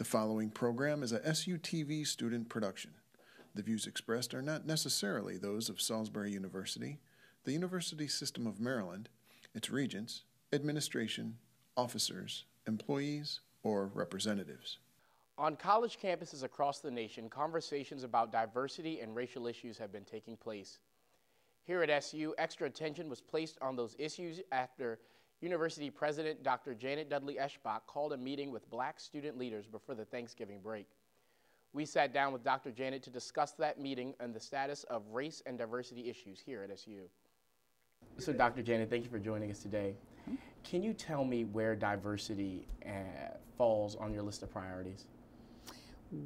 The following program is a SUTV student production. The views expressed are not necessarily those of Salisbury University, the University System of Maryland, its regents, administration, officers, employees, or representatives. On college campuses across the nation, conversations about diversity and racial issues have been taking place. Here at SU, extra attention was placed on those issues after University President Dr. Janet Dudley-Eshbach called a meeting with black student leaders before the Thanksgiving break. We sat down with Dr. Janet to discuss that meeting and the status of race and diversity issues here at SU. So Dr. Janet, thank you for joining us today. Can you tell me where diversity falls on your list of priorities?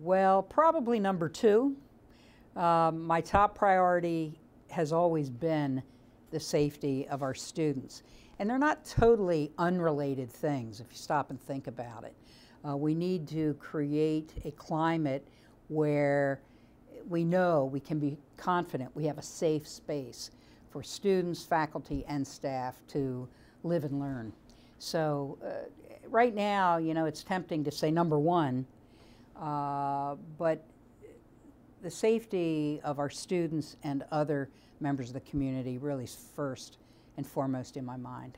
Well, probably number 2. My top priority has always been the safety of our students. And they're not totally unrelated things if you stop and think about it. We need to create a climate where we know we can be confident we have a safe space for students, faculty, and staff to live and learn. So right now, you know, it's tempting to say number 1, but the safety of our students and other members of the community really is first and foremost in my mind.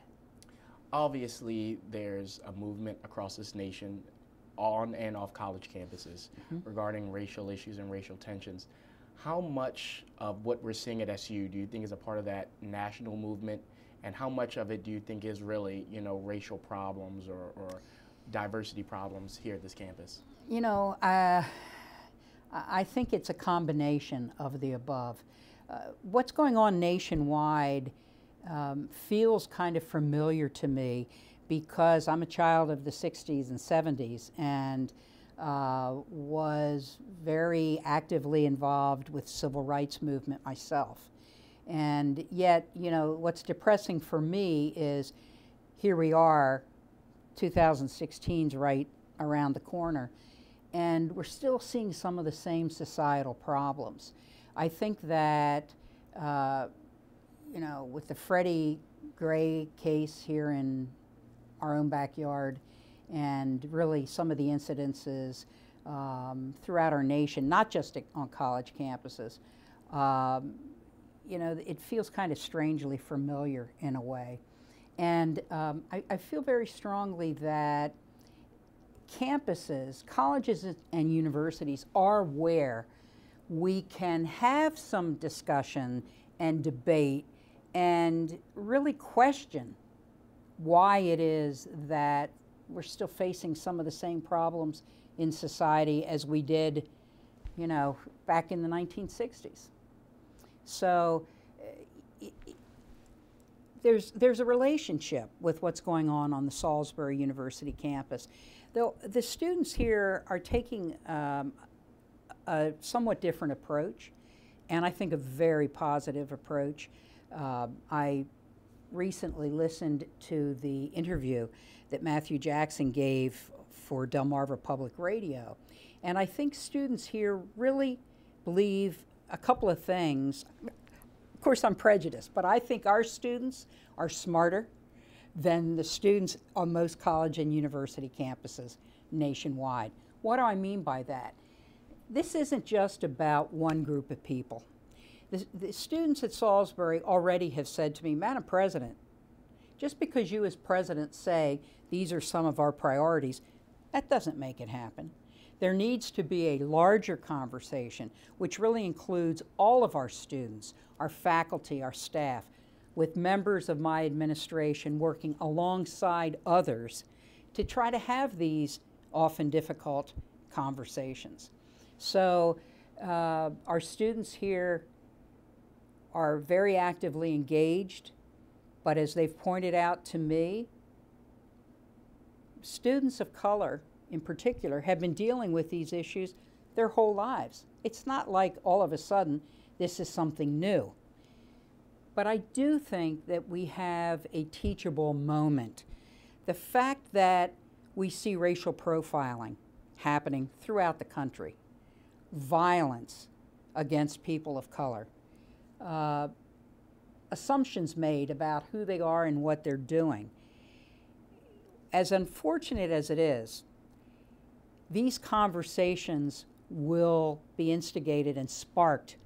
Obviously, there's a movement across this nation on and off college campuses regarding racial issues and racial tensions. How much of what we're seeing at SU do you think is a part of that national movement, and how much of it do you think is really, you know, racial problems or diversity problems here at this campus? You know, I think it's a combination of the above. What's going on nationwide feels kind of familiar to me because I'm a child of the 60s and 70s and was very actively involved with civil rights movement myself. And yet, you know, what's depressing for me is here we are, 2016's right around the corner, and we're still seeing some of the same societal problems. I think that you know, with the Freddie Gray case here in our own backyard and really some of the incidences throughout our nation, not just on college campuses, you know, it feels kind of strangely familiar in a way. And I feel very strongly that campuses, colleges and universities are where we can have some discussion and debate and really question why it is that we're still facing some of the same problems in society as we did, you know, back in the 1960s. So there's a relationship with what's going on the Salisbury University campus. Though the students here are taking a somewhat different approach, and I think a very positive approach. I recently listened to the interview that Matthew Jackson gave for Delmarva Public Radio, and I think students here really believe a couple of things. Of course, I'm prejudiced, but I think our students are smarter than the students on most college and university campuses nationwide. What do I mean by that? This isn't just about one group of people. The students at Salisbury already have said to me, Madam President, just because you as president say these are some of our priorities, that doesn't make it happen. There needs to be a larger conversation, which really includes all of our students, our faculty, our staff, with members of my administration working alongside others to try to have these often difficult conversations. So our students here are very actively engaged, but as they've pointed out to me, students of color in particular have been dealing with these issues their whole lives. It's not like all of a sudden this is something new. But I do think that we have a teachable moment. The fact that we see racial profiling happening throughout the country, violence against people of color, assumptions made about who they are and what they're doing. As unfortunate as it is, these conversations will be instigated and sparked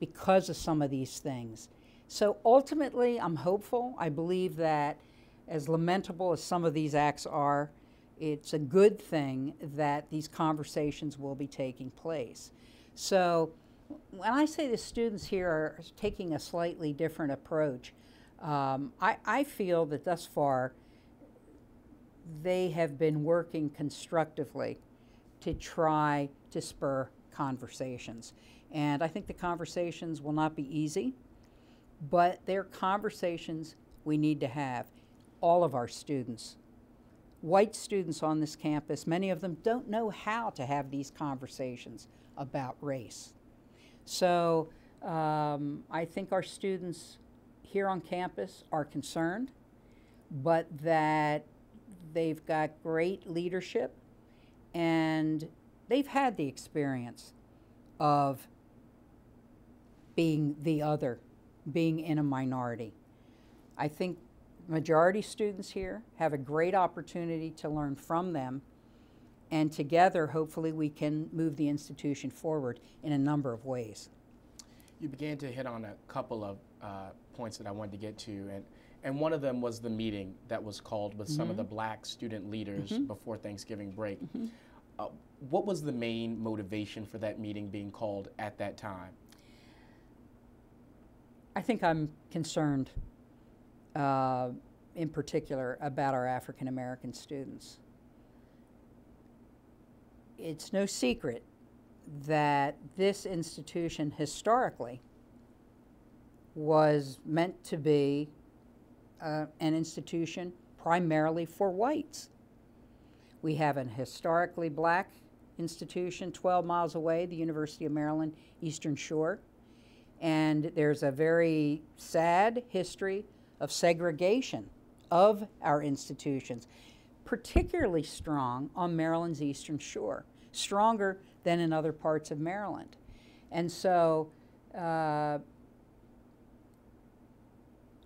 because of some of these things. So ultimately, I'm hopeful. I believe that as lamentable as some of these acts are, it's a good thing that these conversations will be taking place. So when I say the students here are taking a slightly different approach, I feel that thus far they have been working constructively to try to spur conversations. And I think the conversations will not be easy, but they're conversations we need to have. All of our students, white students on this campus, many of them don't know how to have these conversations about race. So I think our students here on campus are concerned, but that they've got great leadership and they've had the experience of being the other, being in a minority. I think majority students here have a great opportunity to learn from them, and together hopefully we can move the institution forward in a number of ways. You began to hit on a couple of points that I wanted to get to, and one of them was the meeting that was called with some of the black student leaders before Thanksgiving break. What was the main motivation for that meeting being called at that time? I think I'm concerned in particular about our African American students. It's no secret that this institution historically was meant to be an institution primarily for whites. We have an historically black institution 12 miles away, the University of Maryland Eastern Shore, and there's a very sad history of segregation of our institutions, particularly strong on Maryland's Eastern Shore, stronger than in other parts of Maryland. And so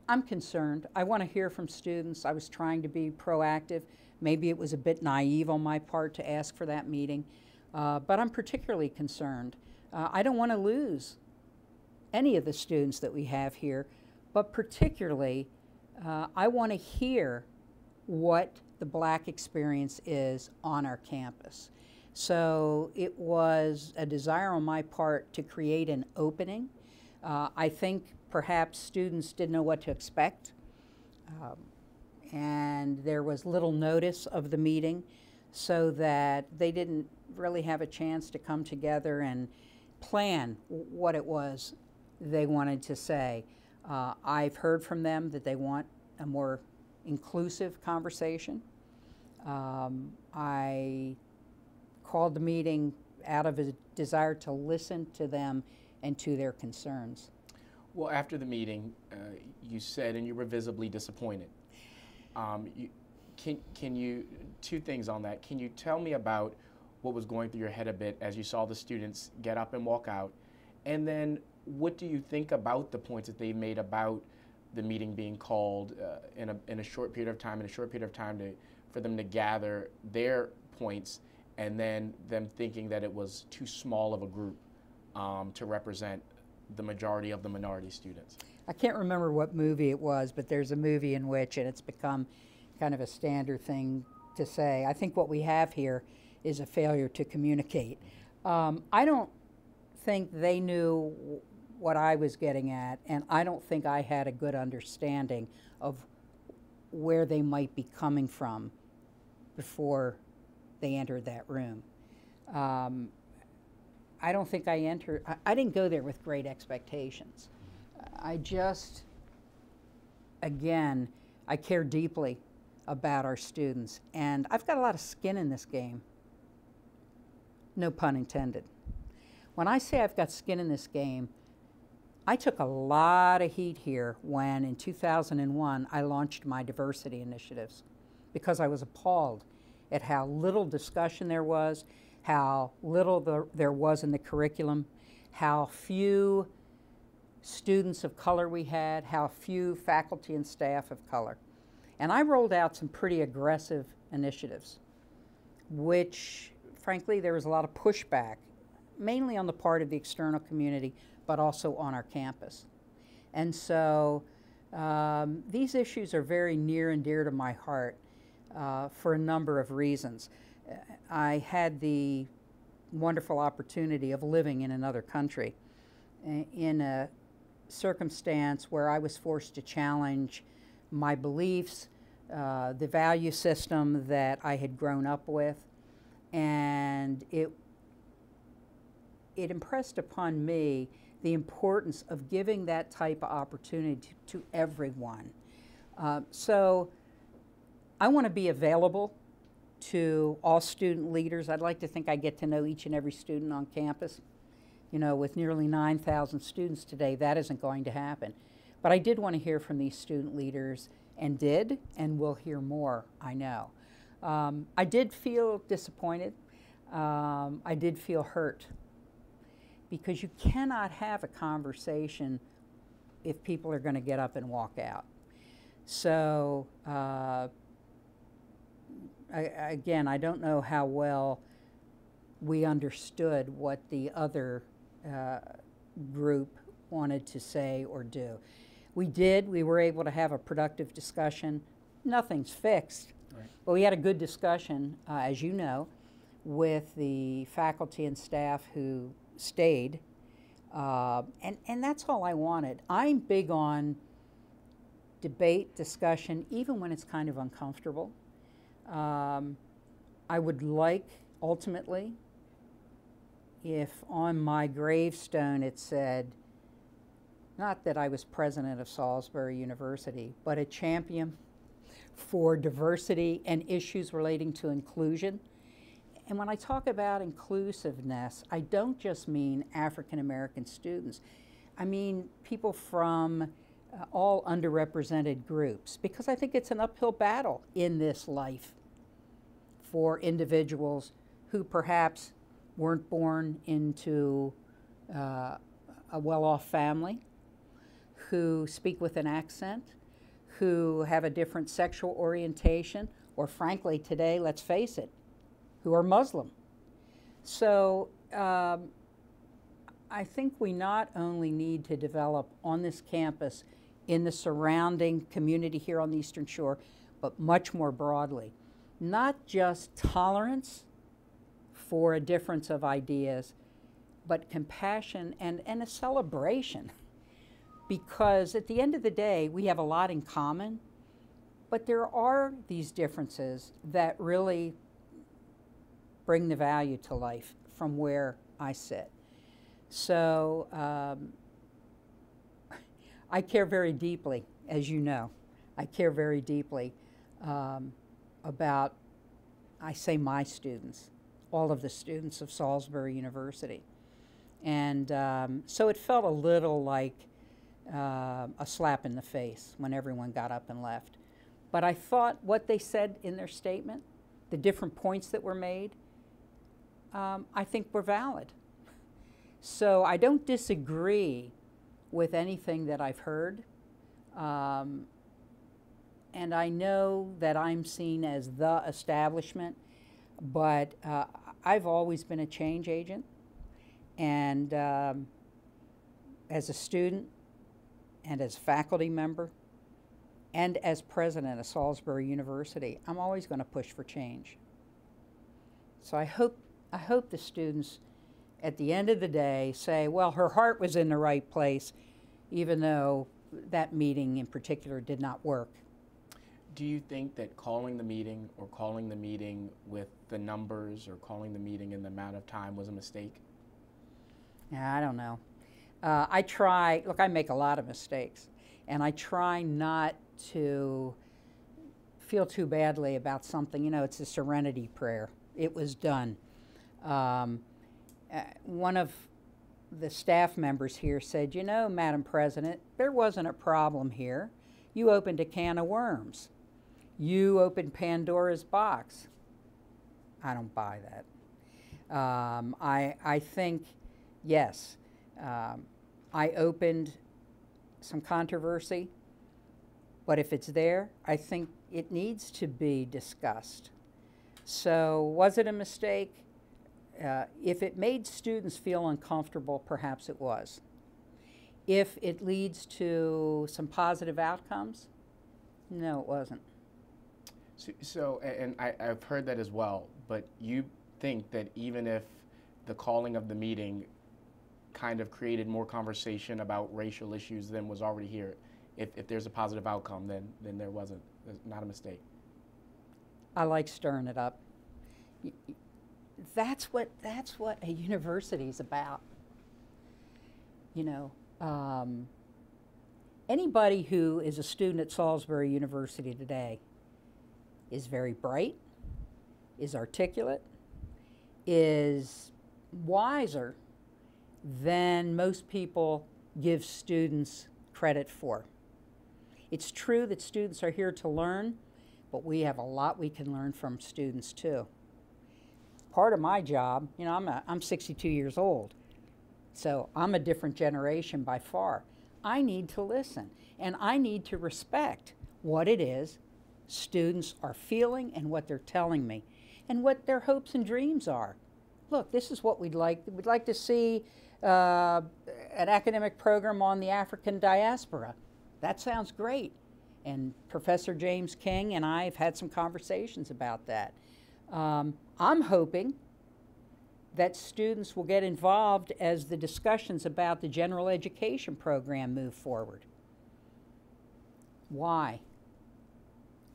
I'm concerned. I want to hear from students. I was trying to be proactive. Maybe it was a bit naive on my part to ask for that meeting, but I'm particularly concerned. I don't want to lose any of the students that we have here, but particularly I want to hear what the black experience is on our campus. So it was a desire on my part to create an opening. I think perhaps students didn't know what to expect, and there was little notice of the meeting, so that they didn't really have a chance to come together and plan what it was they wanted to say. I've heard from them that they want a more inclusive conversation. I called the meeting out of a desire to listen to them and to their concerns. Well, after the meeting, you said, and you were visibly disappointed. Can you, two things on that. Can you tell me about what was going through your head a bit as you saw the students get up and walk out? And then what do you think about the points that they made about the meeting being called in a short period of time, for them to gather their points, and then them thinking that it was too small of a group to represent the majority of the minority students? I can't remember what movie it was, but there's a movie in which, and it's become kind of a standard thing to say, I think what we have here is a failure to communicate. I don't think they knew what I was getting at, and I don't think I had a good understanding of where they might be coming from before they entered that room. I don't think I didn't go there with great expectations. I just, again, I care deeply about our students, and I've got a lot of skin in this game. No pun intended. When I say I've got skin in this game, I took a lot of heat here when, in 2001, I launched my diversity initiatives, because I was appalled at how little discussion there was, how little there was in the curriculum, how few students of color we had, how few faculty and staff of color. And I rolled out some pretty aggressive initiatives, which frankly, there was a lot of pushback, mainly on the part of the external community, but also on our campus. And so these issues are very near and dear to my heart for a number of reasons. I had the wonderful opportunity of living in another country in a circumstance where I was forced to challenge my beliefs, the value system that I had grown up with, and it impressed upon me the importance of giving that type of opportunity to everyone. So I want to be available to all student leaders. I'd like to think I get to know each and every student on campus. You know, with nearly 9,000 students today, that isn't going to happen. But I did want to hear from these student leaders, and did, and will hear more, I know. I did feel disappointed. I did feel hurt, because you cannot have a conversation if people are going to get up and walk out. So, again, I don't know how well we understood what the other group wanted to say or do. We did. We were able to have a productive discussion. Nothing's fixed, right, but we had a good discussion, as you know, with the faculty and staff who stayed, and that's all I wanted. I'm big on debate, discussion, even when it's kind of uncomfortable. I would like, ultimately, if on my gravestone it said, not that I was president of Salisbury University, but a champion for diversity and issues relating to inclusion. And when I talk about inclusiveness, I don't just mean African American students. I mean people from all underrepresented groups, because I think it's an uphill battle in this life for individuals who perhaps weren't born into a well-off family, who speak with an accent, who have a different sexual orientation, or frankly today, let's face it, who are Muslim. So I think we not only need to develop on this campus, in the surrounding community here on the Eastern Shore, but much more broadly, not just tolerance for a difference of ideas, but compassion and a celebration. Because at the end of the day, we have a lot in common, but there are these differences that really bring the value to life from where I sit. So I care very deeply, as you know. I care very deeply about, I say my students, all of the students of Salisbury University. And so it felt a little like a slap in the face when everyone got up and left. But I thought what they said in their statement, the different points that were made, I think were valid. So I don't disagree with anything that I've heard. And I know that I'm seen as the establishment, but I've always been a change agent. And as a student, and as faculty member, and as president of Salisbury University, I'm always going to push for change. So I hope the students at the end of the day say, well, her heart was in the right place, even though that meeting in particular did not work. Do you think that calling the meeting, or calling the meeting with the numbers, or calling the meeting in the amount of time was a mistake? I don't know. Look, I make a lot of mistakes, and I try not to feel too badly about something. You know, it's a serenity prayer. It was done. One of the staff members here said, you know, Madam President, there wasn't a problem here. You opened a can of worms. You opened Pandora's box. I don't buy that. I think, yes, I opened some controversy, but if it's there, I think it needs to be discussed. So was it a mistake? if it made students feel uncomfortable, perhaps it was. If it leads to some positive outcomes, no, it wasn't. And I've heard that as well, but you think that even if the calling of the meeting kind of created more conversation about racial issues than was already here, if there's a positive outcome, then there wasn't. There's not a mistake. I like stirring it up. That's what a university is about. You know, anybody who is a student at Salisbury University today is very bright, is articulate, is wiser than most people give students credit for. It's true that students are here to learn, but we have a lot we can learn from students too. Part of my job, you know, I'm 62 years old, so I'm a different generation by far. I need to listen, and I need to respect what it is students are feeling and what they're telling me, and what their hopes and dreams are. Look, this is what we'd like. We'd like to see an academic program on the African diaspora. That sounds great. And Professor James King and I have had some conversations about that. I'm hoping that students will get involved as the discussions about the general education program move forward. Why?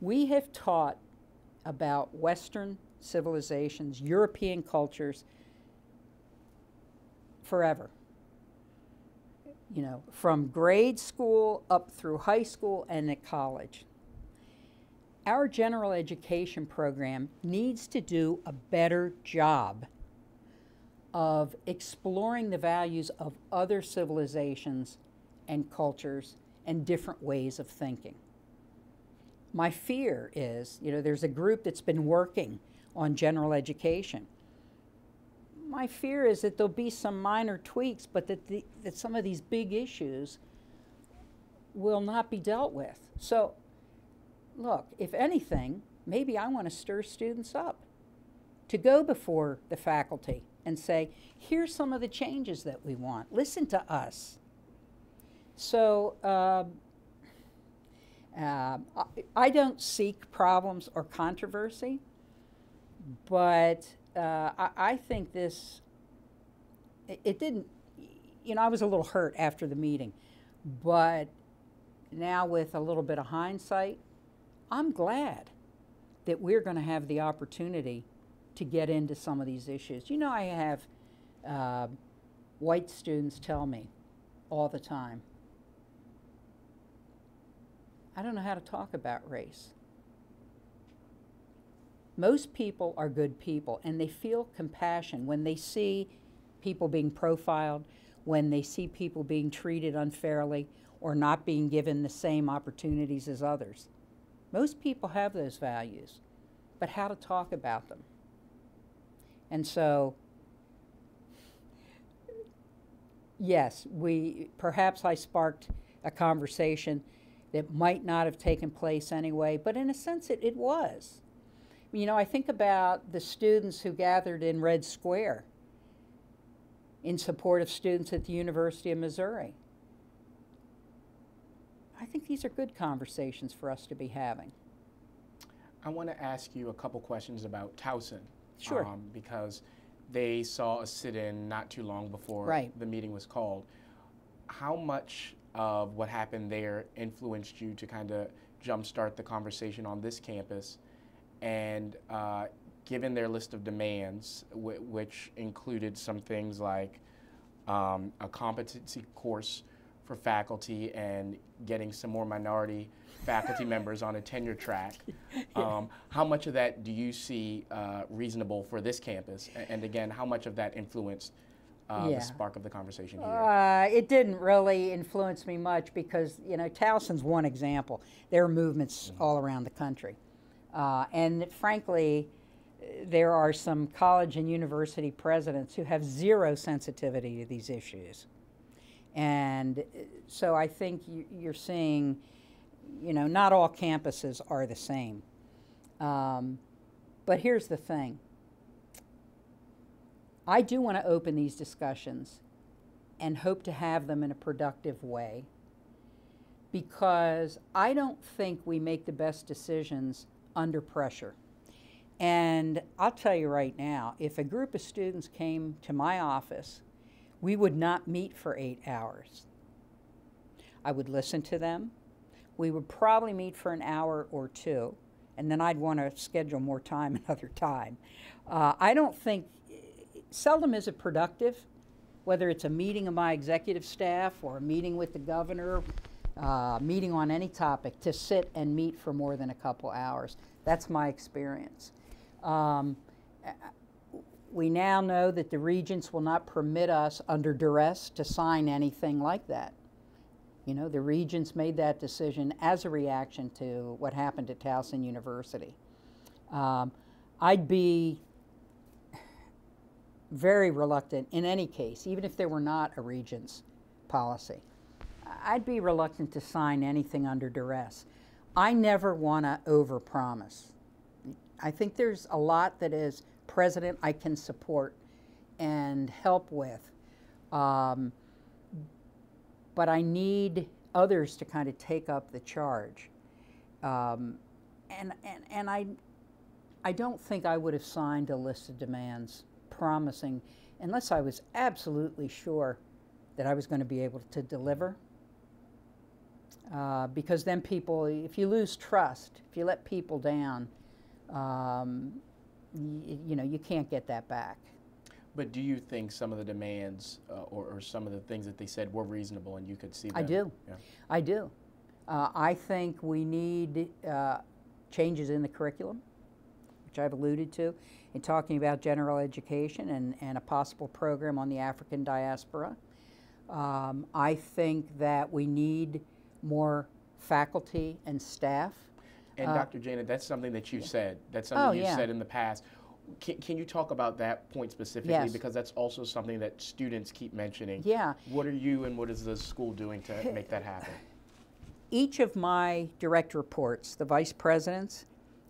We have taught about Western civilizations, European cultures, forever. You know, from grade school up through high school and at college. Our general education program needs to do a better job of exploring the values of other civilizations and cultures and different ways of thinking. My fear is, you know, there's a group that's been working on general education. My fear is that there'll be some minor tweaks, but that some of these big issues will not be dealt with. So, look, if anything, maybe I want to stir students up to go before the faculty and say, here's some of the changes that we want. Listen to us. So, I don't seek problems or controversy, but I think this, it didn't, you know, I was a little hurt after the meeting, but now with a little bit of hindsight, I'm glad that we're going to have the opportunity to get into some of these issues. You know, I have white students tell me all the time, I don't know how to talk about race. Most people are good people, and they feel compassion when they see people being profiled, when they see people being treated unfairly or not being given the same opportunities as others. Most people have those values, but how to talk about them. And so, yes, perhaps I sparked a conversation that might not have taken place anyway, but in a sense it was. You know, I think about the students who gathered in Red Square in support of students at the University of Missouri. I think these are good conversations for us to be having. I want to ask you a couple questions about Towson. Sure. Because they saw a sit-in not too long before the meeting was called. How much of what happened there influenced you to kind of jumpstart the conversation on this campus? And given their list of demands, which included some things like a competency course for faculty and getting some more minority faculty members on a tenure track, how much of that do you see reasonable for this campus? And again, how much of that influenced the spark of the conversation here? It didn't really influence me much because, you know, Towson's one example. There are movements all around the country. And frankly, there are some college and university presidents who have zero sensitivity to these issues. And so I think you're seeing, you know, not all campuses are the same. But here's the thing. I do want to open these discussions and hope to have them in a productive way, because I don't think we make the best decisions under pressure. And I'll tell you right now, if a group of students came to my office, we would not meet for 8 hours. I would listen to them. We would probably meet for an hour or two, and then I'd want to schedule more time another time. I don't think, seldom is it productive, whether it's a meeting of my executive staff or a meeting with the governor, meeting on any topic, to sit and meet for more than a couple hours. That's my experience. We now know that the regents will not permit us under duress to sign anything like that. You know, the regents made that decision as a reaction to what happened at Towson University. I'd be very reluctant in any case, even if there were not a regent's policy. I'd be reluctant to sign anything under duress. I never want to overpromise. I think there's a lot that as president I can support and help with, but I need others to kind of take up the charge. And I don't think I would have signed a list of demands promising, unless I was absolutely sure that I was going to be able to deliver. Because then people, if you lose trust, if you let people down, you know, you can't get that back. But do you think some of the demands or some of the things that they said were reasonable and you could see them? I do. Yeah. I do. I think we need changes in the curriculum, which I've alluded to, in talking about general education and a possible program on the African diaspora. I think that we need more faculty and staff. And Dr. Jana, that's something that you said. That's something you've said in the past. Can you talk about that point specifically? Yes. Because that's also something that students keep mentioning. Yeah. What are you and what is the school doing to make that happen? Each of my direct reports, the vice presidents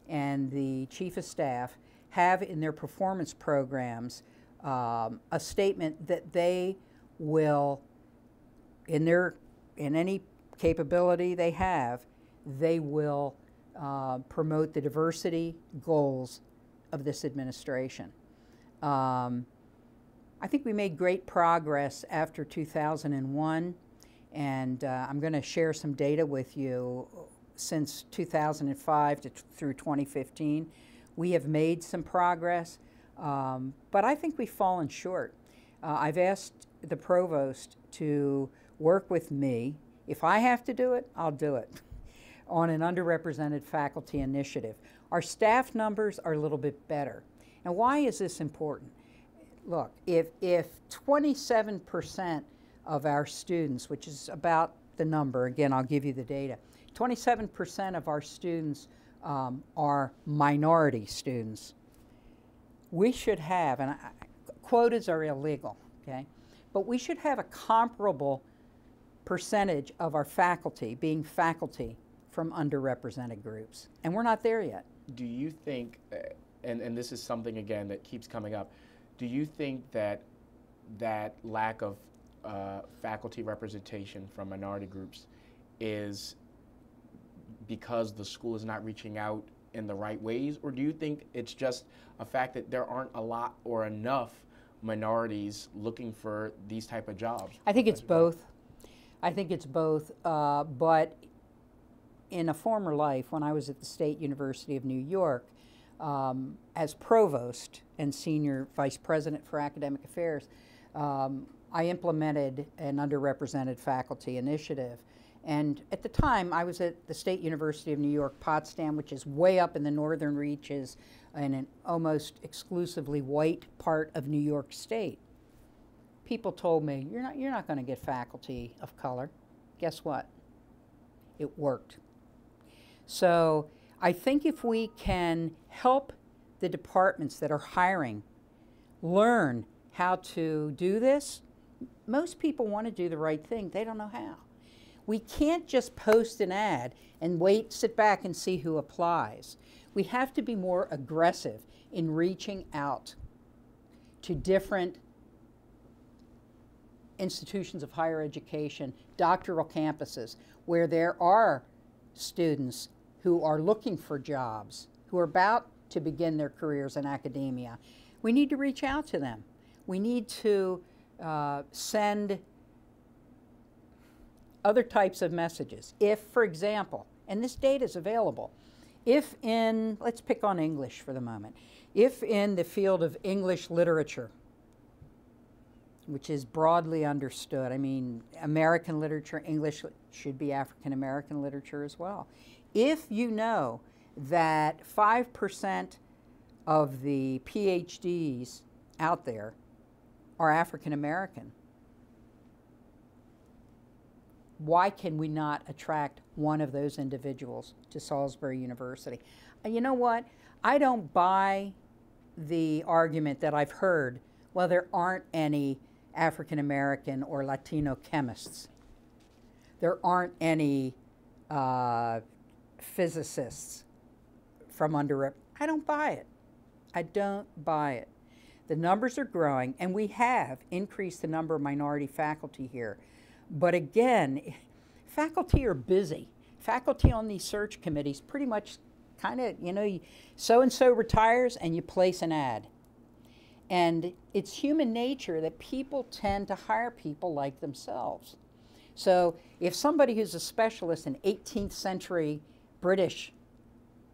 and the chief of staff, have in their performance programs a statement that they will, in any capability they have, they will promote the diversity goals of this administration. I think we made great progress after 2001, and I'm going to share some data with you. Since 2005 through 2015, we have made some progress, but I think we've fallen short. I've asked the provost to work with me. If I have to do it, I'll do it, on an underrepresented faculty initiative. Our staff numbers are a little bit better. Now, why is this important? Look, if 27% of our students, which is about the number, again, I'll give you the data, 27% of our students are minority students, we should have, and quotas are illegal, okay, but we should have a comparable percentage of our faculty being faculty from underrepresented groups, and we're not there yet. Do you think, and this is something again that keeps coming up, do you think that that lack of faculty representation from minority groups is because the school is not reaching out in the right ways, or do you think it's just a fact that there aren't a lot or enough minorities looking for these type of jobs? I think it's both. I think it's both, but in a former life, when I was at the State University of New York, as provost and senior vice president for academic affairs, I implemented an underrepresented faculty initiative. And at the time, I was at the State University of New York, Potsdam, which is way up in the northern reaches in an almost exclusively white part of New York State. People told me, you're not going to get faculty of color. Guess what? It worked. So I think if we can help the departments that are hiring learn how to do this, most people want to do the right thing. They don't know how. We can't just post an ad and sit back and see who applies. We have to be more aggressive in reaching out to different institutions of higher education, doctoral campuses, where there are students who are looking for jobs, who are about to begin their careers in academia. We need to reach out to them. We need to send other types of messages. If, for example, and this data is available, if in, let's pick on English for the moment, if in the field of English literature, which is broadly understood, I mean, American literature, English should be African American literature as well. If you know that 5% of the PhDs out there are African American, why can we not attract one of those individuals to Salisbury University? And you know what? I don't buy the argument that I've heard, well, there aren't any African American or Latino chemists. There aren't any physicists from underrepresented. I don't buy it. I don't buy it. The numbers are growing, and we have increased the number of minority faculty here. But again, faculty are busy. Faculty on these search committees pretty much kind of, you know, so-and-so retires and you place an ad. And it's human nature that people tend to hire people like themselves. So if somebody who's a specialist in 18th century British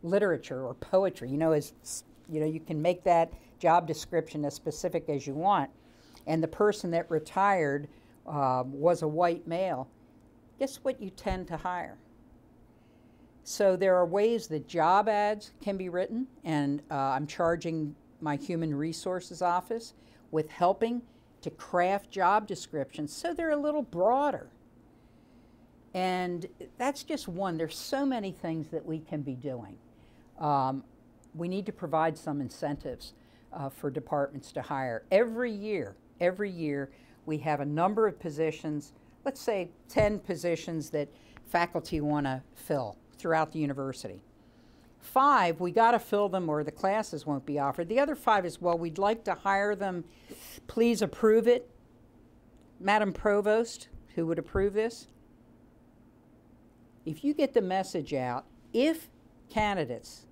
literature or poetry, you can make that job description as specific as you want, and the person that retired was a white male, guess what you tend to hire? So there are ways that job ads can be written, and I'm charging my human resources office with helping to craft job descriptions so they're a little broader. And that's just one. There's so many things that we can be doing. We need to provide some incentives for departments to hire. Every year, we have a number of positions, let's say 10 positions that faculty want to fill throughout the university. 5, we got to fill them or the classes won't be offered. The other 5 is, well, we'd like to hire them. Please approve it. Madam Provost, who would approve this? If you get the message out, if candidates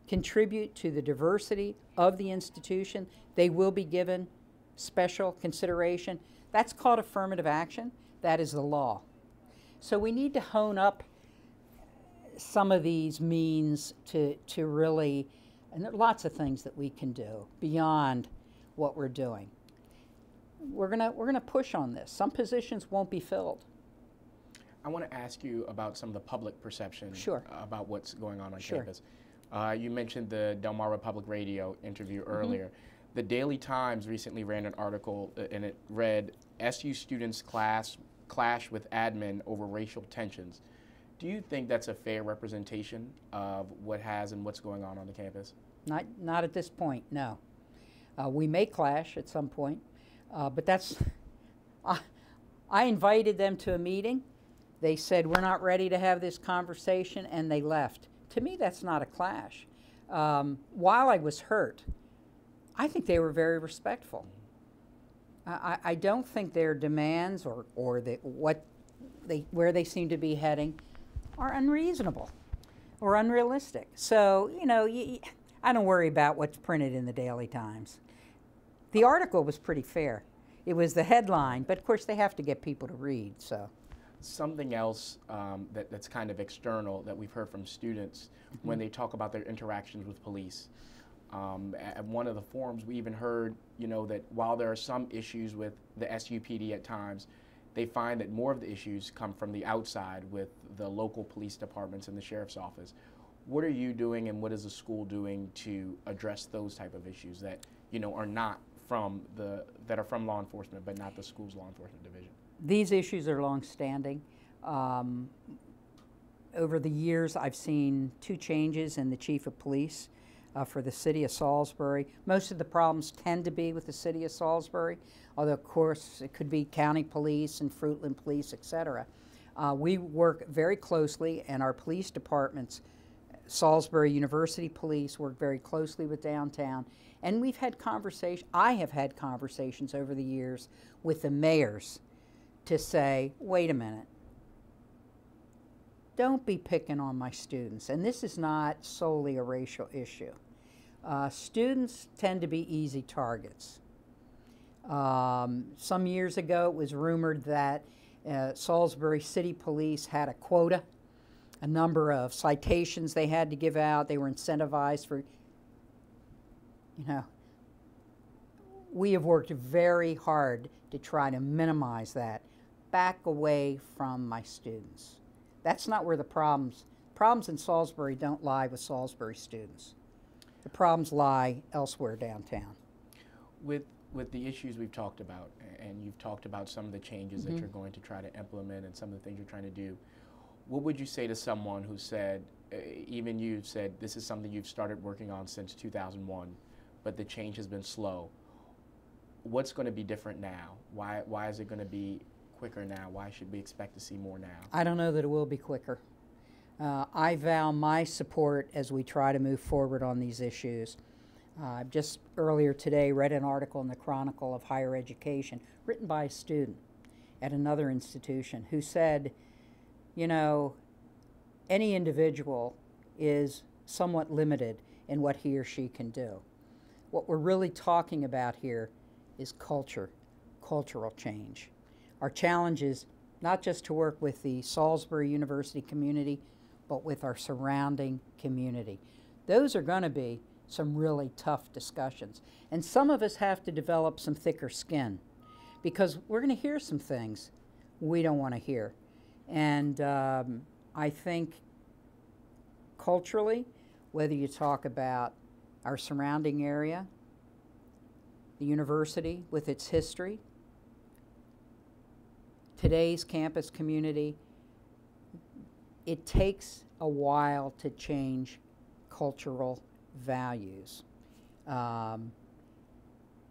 contribute to the diversity of the institution, they will be given special consideration. That's called affirmative action. That is the law. So we need to hone up some of these means to really, and there are lots of things that we can do beyond what we're doing. We're gonna push on this. Some positions won't be filled. I want to ask you about some of the public perception about what's going on campus. You mentioned the Delmarva Public Radio interview earlier. The Daily Times recently ran an article and it read, SU students clash with admin over racial tensions. Do you think that's a fair representation of what has and what's going on the campus? Not at this point, no. We may clash at some point, but that's, I invited them to a meeting. They said, we're not ready to have this conversation, and they left. To me, that's not a clash. While I was hurt, I think they were very respectful. I don't think their demands or where they seem to be heading are unreasonable or unrealistic. So, I don't worry about what's printed in the Daily Times. The article was pretty fair. It was the headline, but of course they have to get people to read, so. Something else that's kind of external that we've heard from students when they talk about their interactions with police. At one of the forums, we even heard, that while there are some issues with the SUPD at times, they find that more of the issues come from the outside with the local police departments and the sheriff's office. What are you doing and what is the school doing to address those type of issues that, are not from that are from law enforcement but not the school's law enforcement division? These issues are long-standing. Over the years, I've seen 2 changes in the chief of police for the city of Salisbury. Most of the problems tend to be with the city of Salisbury, although of course it could be county police and Fruitland police, etc. We work very closely, and our police departments Salisbury University Police work very closely with downtown, and we've had conversations, I have had conversations over the years with the mayors to say, wait a minute, don't be picking on my students. And this is not solely a racial issue. Students tend to be easy targets. Some years ago, it was rumored that Salisbury City Police had a quota, a number of citations they had to give out. They were incentivized for, we have worked very hard to try to minimize that. Back away from my students. That's not where the problems in Salisbury don't lie with Salisbury students. The problems lie elsewhere downtown. With the issues we've talked about, and you've talked about some of the changes that you're going to try to implement and some of the things you're trying to do, what would you say to someone who said, even you said, this is something you've started working on since 2001, but the change has been slow? What's going to be different now? Why is it going to be quicker now? Why should we expect to see more now? I don't know that it will be quicker. I vow my support as we try to move forward on these issues. Just earlier today read an article in the Chronicle of Higher Education written by a student at another institution who said, any individual is somewhat limited in what he or she can do. What we're really talking about here is cultural change. Our challenge is not just to work with the Salisbury University community, but with our surrounding community. Those are going to be some really tough discussions. And some of us have to develop some thicker skin because we're going to hear some things we don't want to hear. And I think culturally, whether you talk about our surrounding area, the university with its history, today's campus community, it takes a while to change cultural values. I'm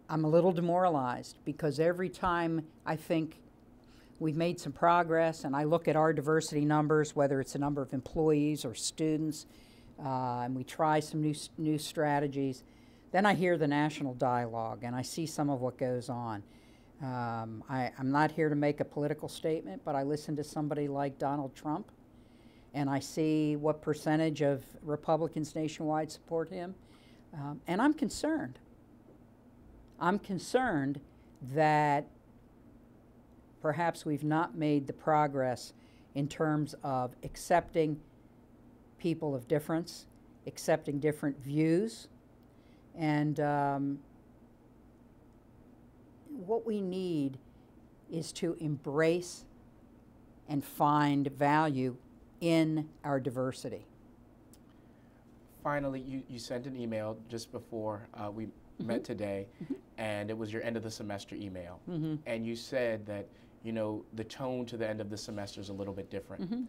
a little demoralized because every time I think we've made some progress and I look at our diversity numbers, whether it's the number of employees or students, and we try some new strategies, then I hear the national dialogue and I see some of what goes on. I'm not here to make a political statement, but I listen to somebody like Donald Trump and I see what percentage of Republicans nationwide support him, and I'm concerned. I'm concerned that perhaps we've not made the progress in terms of accepting people of difference, accepting different views, and what we need is to embrace and find value in our diversity. Finally, you sent an email just before we met today, and it was your end of the semester email. And you said that, the tone to the end of the semester is a little bit different.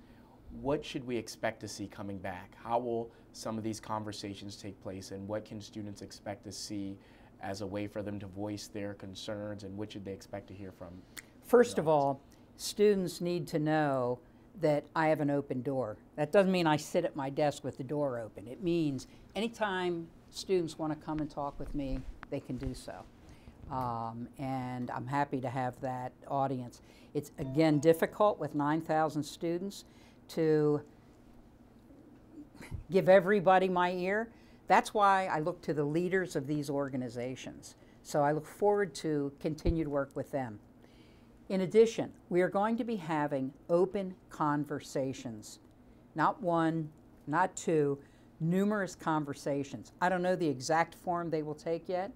What should we expect to see coming back? How will some of these conversations take place, and what can students expect to see as a way for them to voice their concerns, and what should they expect to hear from? First of all, students need to know that I have an open door. That doesn't mean I sit at my desk with the door open. It means anytime students want to come and talk with me, they can do so. And I'm happy to have that audience. It's, again, difficult with 9,000 students to give everybody my ear. That's why I look to the leaders of these organizations. So I look forward to continued work with them. In addition, we are going to be having open conversations. Not one, not two, numerous conversations. I don't know the exact form they will take yet.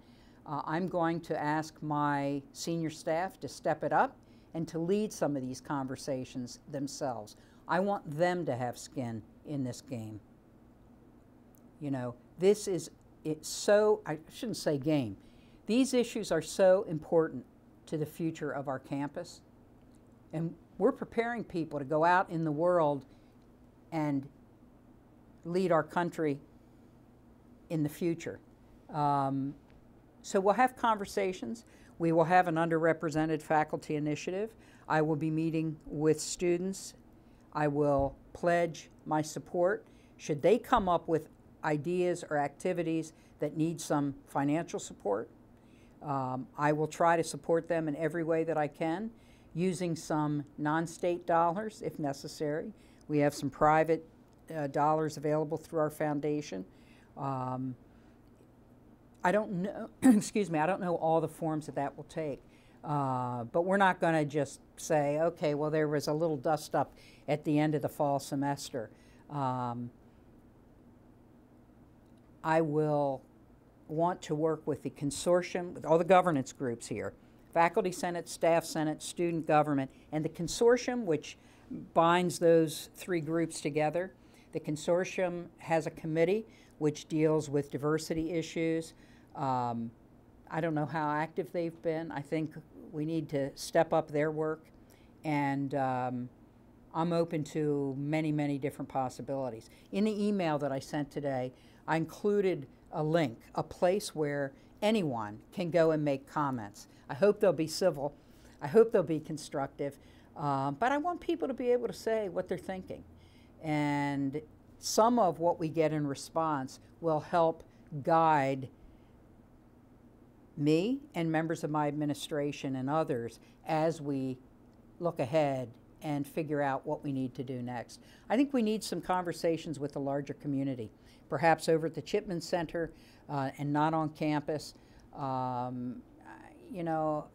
I'm going to ask my senior staff to step it up and to lead some of these conversations themselves. I want them to have skin in this game. This is so, I shouldn't say game. These issues are so important to the future of our campus. And we're preparing people to go out in the world and lead our country in the future. So we'll have conversations. We will have an underrepresented faculty initiative. I will be meeting with students. I will pledge my support Should they come up with ideas or activities that need some financial support, I will try to support them in every way that I can, using some non-state dollars if necessary. We have some private dollars available through our foundation. I don't know, excuse me, I don't know all the forms that will take. But we're not going to just say, okay, well, there was a little dust up at the end of the fall semester. I will want to work with the consortium, with all the governance groups here, faculty senate, staff senate, student government, and the consortium, which binds those three groups together. The consortium has a committee which deals with diversity issues. I don't know how active they've been. I think we need to step up their work, and I'm open to many, many different possibilities. In the email that I sent today, I included a link, a place where anyone can go and make comments. I hope they'll be civil. I hope they'll be constructive. But I want people to be able to say what they're thinking. And some of what we get in response will help guide me and members of my administration and others as we look ahead and figure out what we need to do next. I think we need some conversations with the larger community, perhaps over at the Chipman Center and not on campus. You know,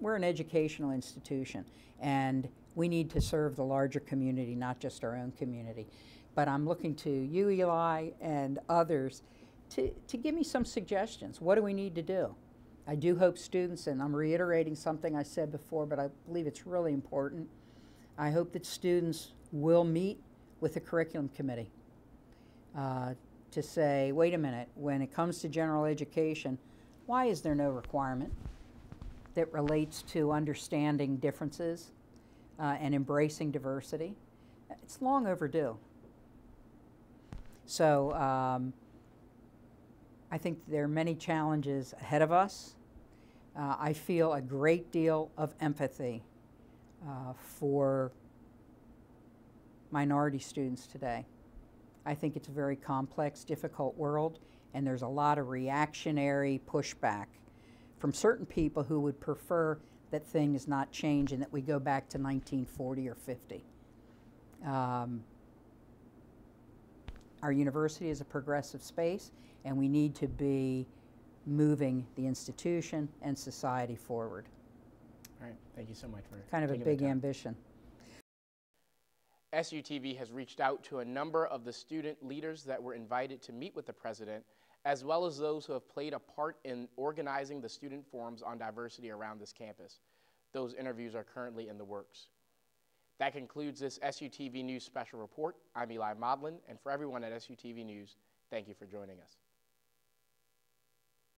we're an educational institution, and we need to serve the larger community, not just our own community. But I'm looking to you, Eli, and others to give me some suggestions. What do we need to do? I do hope students, and I'm reiterating something I said before, but I believe it's really important. I hope that students will meet with the curriculum committee to say, wait a minute, when it comes to general education, why is there no requirement that relates to understanding differences and embracing diversity? It's long overdue. So I think there are many challenges ahead of us. I feel a great deal of empathy for minority students today. I think it's a very complex, difficult world, and there's a lot of reactionary pushback from certain people who would prefer that things not change and that we go back to 1940 or 50. Our university is a progressive space, and we need to be moving the institution and society forward. All right, thank you so much for kind of a big ambition. SUTV has reached out to a number of the student leaders that were invited to meet with the president, as well as those who have played a part in organizing the student forums on diversity around this campus. Those interviews are currently in the works. That concludes this SUTV News special report. I'm Eli Modlin, and for everyone at SUTV News, thank you for joining us.